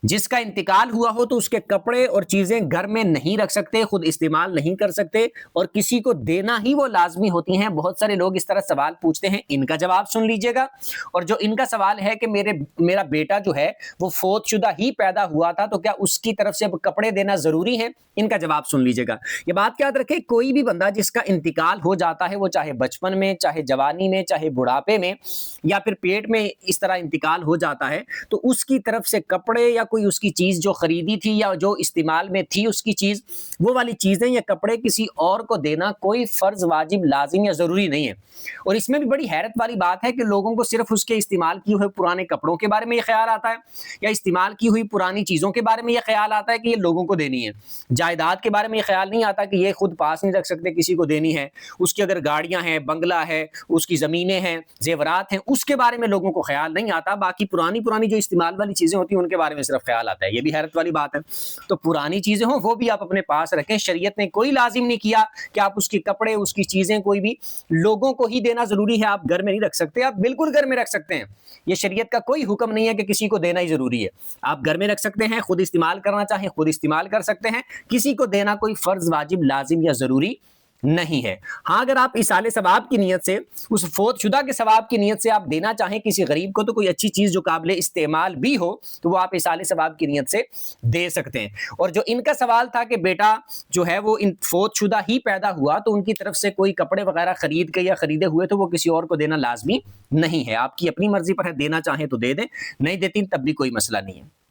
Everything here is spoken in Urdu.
جس کا انتقال ہوا ہو تو اس کے کپڑے اور چیزیں گھر میں نہیں رکھ سکتے، خود استعمال نہیں کر سکتے اور کسی کو دینا ہی وہ لازمی ہوتی ہیں۔ بہت سارے لوگ اس طرح سوال پوچھتے ہیں، ان کا جواب سن لیجئے گا۔ اور جو ان کا سوال ہے کہ میرا بیٹا جو ہے وہ فوت شدہ ہی پیدا ہوا تھا تو کیا اس کی طرف سے اب کپڑے دینا ضروری ہے، ان کا جواب سن لیجئے گا۔ یہ بات یاد رکھیں، کوئی بھی بندہ جس کا انتقال ہو جاتا ہے، وہ چاہے بچپن میں، چاہے جوانی میں، چاہے بڑھاپے میں یا پھر پیٹ میں اس طرح انتقال ہو جاتا ہے، تو اس کی طرف سے کپڑے یا کوئی اس کی چیز جو خریدی تھی یا جو استعمال میں تھی اس کی چیز، وہ والی چیزیں یا کپڑے کسی اور کو دینا کوئی فرض، واجب، لازم یا ضروری نہیں ہے۔ اور اس میں بھی بڑی حیرت والی بات ہے کہ لوگوں کو صرف اس کے استعمال کیے ہوئے پرانے کپڑوں کے بارے میں یہ خیال آتا ہے یا استعمال کی ہوئی پرانی چیزوں کے بارے میں یہ خیال آتا ہے کہ یہ لوگوں کو دینی ہے۔ جائیداد کے بارے میں یہ خیال نہیں آتا کہ یہ خود پاس نہیں رکھ سکتے، کسی کو دینی ہے۔ اس کی اگر گاڑیاں ہیں، بنگلہ ہے، اس کی زمینیں ہیں، زیورات ہیں، اس کے بارے میں لوگوں کو خیال نہیں آتا۔ باقی پرانی جو استعمال والی چیزیں ہوتی ہیں ان کے بارے میں صرف خیال آتا ہے۔ یہ بھی حیرت والی بات ہے۔ تو پرانی چیزیں ہوں وہ بھی آپ اپنے پاس رکھیں، شریعت نے کوئی لازم نہیں کیا کہ آپ اس کے کپڑے، اس کی چیزیں کوئی بھی لوگوں کو ہی دینا ضروری ہے، آپ گھر میں نہیں رکھ سکتے، آپ بالکل گھر میں رکھ سکتے ہیں۔ یہ شریعت کا کوئی حکم نہیں ہے کہ کسی کو دینا ہی ضروری ہے، آپ گھر میں رکھ سکتے ہیں، خود استعمال کرنا چاہیں خود استعمال کر سکتے ہیں، کسی کو دینا کوئی فرض، واجب، لازم یا ضروری نہیں ہے۔ ہاں اگر آپ ایصال ثواب کی نیت سے، اس فوت شدہ کے ثواب کی نیت سے آپ دینا چاہیں کسی غریب کو، تو کوئی اچھی چیز جو قابل استعمال بھی ہو تو وہ آپ ایصال ثواب کی نیت سے دے سکتے ہیں۔ اور جو ان کا سوال تھا کہ بیٹا جو ہے وہ فوت شدہ ہی پیدا ہوا تو ان کی طرف سے کوئی کپڑے وغیرہ خرید کے یا خریدے ہوئے تو وہ کسی اور کو دینا لازمی نہیں ہے، آپ کی اپنی مرضی پر ہے، دینا چاہیں تو دے دیں، نہیں دیتی تب بھی کوئی مسئلہ نہیں ہے۔